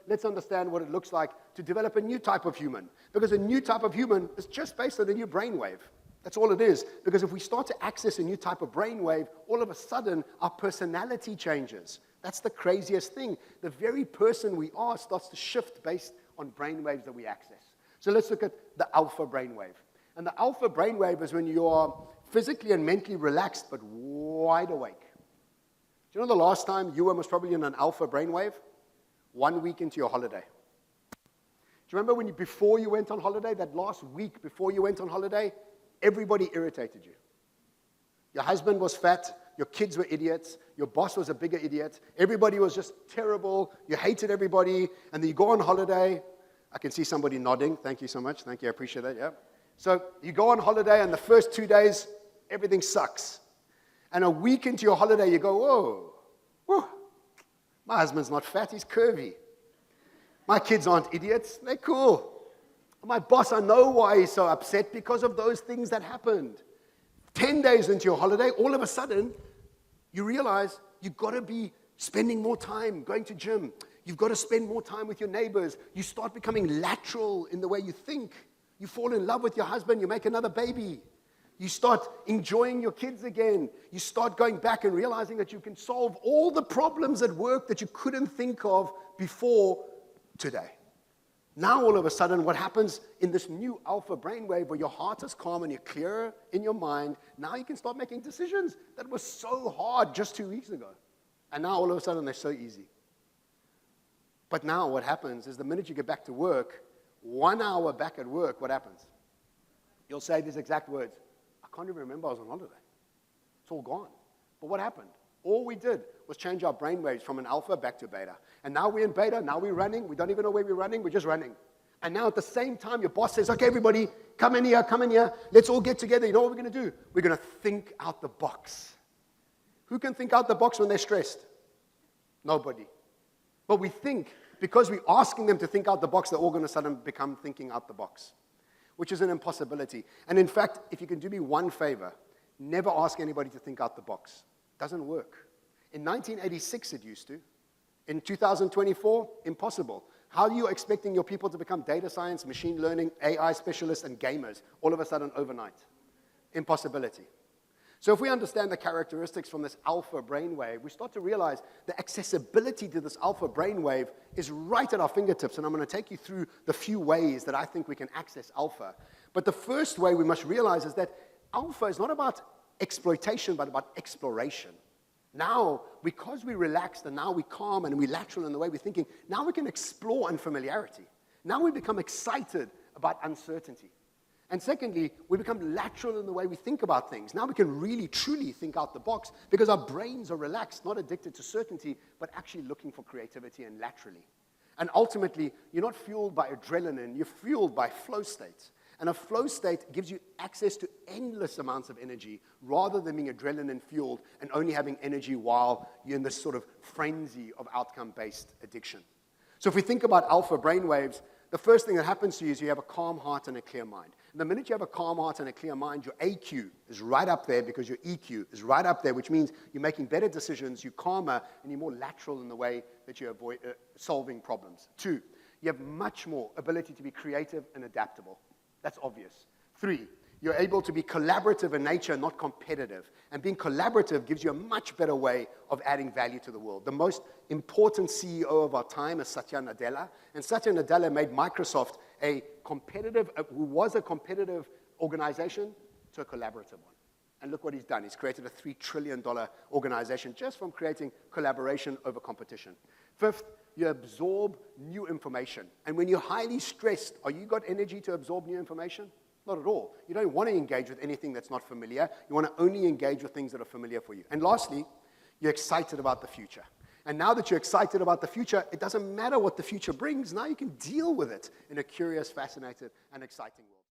let's understand what it looks like to develop a new type of human. Because a new type of human is just based on a new brainwave. That's all it is. Because if we start to access a new type of brainwave, all of a sudden, our personality changes. That's the craziest thing. The very person we are starts to shift based on brainwaves that we access. So let's look at the alpha brainwave. And the alpha brainwave is when you are physically and mentally relaxed, but wide awake. Do you know the last time you were most probably in an alpha brainwave? 1 week into your holiday. Do you remember before you went on holiday, that last week before you went on holiday, everybody irritated you. Your husband was fat, your kids were idiots, your boss was a bigger idiot, everybody was just terrible, you hated everybody, and then you go on holiday. I can see somebody nodding. Thank you so much. Thank you. I appreciate that. Yeah. So you go on holiday, and the first 2 days, everything sucks. And a week into your holiday, you go, whoa, my husband's not fat, he's curvy. My kids aren't idiots, they're cool. My boss, I know why he's so upset, because of those things that happened. 10 days into your holiday, all of a sudden, you realize you've got to be spending more time going to gym. You've got to spend more time with your neighbors. You start becoming lateral in the way you think. You fall in love with your husband, you make another baby. You start enjoying your kids again. You start going back and realizing that you can solve all the problems at work that you couldn't think of before today. Now, all of a sudden, what happens in this new alpha brainwave where your heart is calm and you're clearer in your mind, now you can start making decisions that were so hard just 2 weeks ago. And now, all of a sudden, they're so easy. But now what happens is the minute you get back to work, 1 hour back at work, what happens? You'll say these exact words. I can't even remember I was on holiday. It's all gone. But what happened? All we did was change our brainwaves from an alpha back to beta. And now we're in beta, now we're running. We don't even know where we're running, we're just running. And now at the same time, your boss says, okay, everybody, come in here. Let's all get together. You know what we're going to do? We're going to think out the box. Who can think out the box when they're stressed? Nobody. But we think, because we're asking them to think out the box, they're all going to suddenly become thinking out the box, which is an impossibility. And in fact, if you can do me one favor, never ask anybody to think out the box. Doesn't work. In 1986, it used to. In 2024, impossible. How are you expecting your people to become data science, machine learning, AI specialists, and gamers all of a sudden overnight? Impossibility. So if we understand the characteristics from this alpha brainwave, we start to realize the accessibility to this alpha brainwave is right at our fingertips. And I'm going to take you through the few ways that I think we can access alpha. But the first way we must realize is that alpha is not about exploitation, but about exploration. Now, because we're relaxed and now we're calm and we're lateral in the way we're thinking, now we can explore unfamiliarity. Now we become excited about uncertainty. And secondly, we become lateral in the way we think about things. Now we can really, truly think out the box because our brains are relaxed, not addicted to certainty, but actually looking for creativity and laterally. And ultimately, you're not fueled by adrenaline, you're fueled by flow states. And a flow state gives you access to endless amounts of energy rather than being adrenaline-fueled and only having energy while you're in this sort of frenzy of outcome-based addiction. So if we think about alpha brainwaves, the first thing that happens to you is you have a calm heart and a clear mind. And the minute you have a calm heart and a clear mind, your AQ is right up there because your EQ is right up there, which means you're making better decisions, you're calmer, and you're more lateral in the way that you avoid solving problems. 2, you have much more ability to be creative and adaptable. That's obvious. 3, you're able to be collaborative in nature, not competitive. And being collaborative gives you a much better way of adding value to the world. The most important CEO of our time is Satya Nadella. And Satya Nadella made Microsoft who was a competitive organization to a collaborative one. And look what he's done. He's created a $3 trillion organization just from creating collaboration over competition. 5th, you absorb new information. And when you're highly stressed, are you got energy to absorb new information? Not at all. You don't want to engage with anything that's not familiar. You want to only engage with things that are familiar for you. And lastly, you're excited about the future. And now that you're excited about the future, it doesn't matter what the future brings. Now you can deal with it in a curious, fascinating, and exciting world.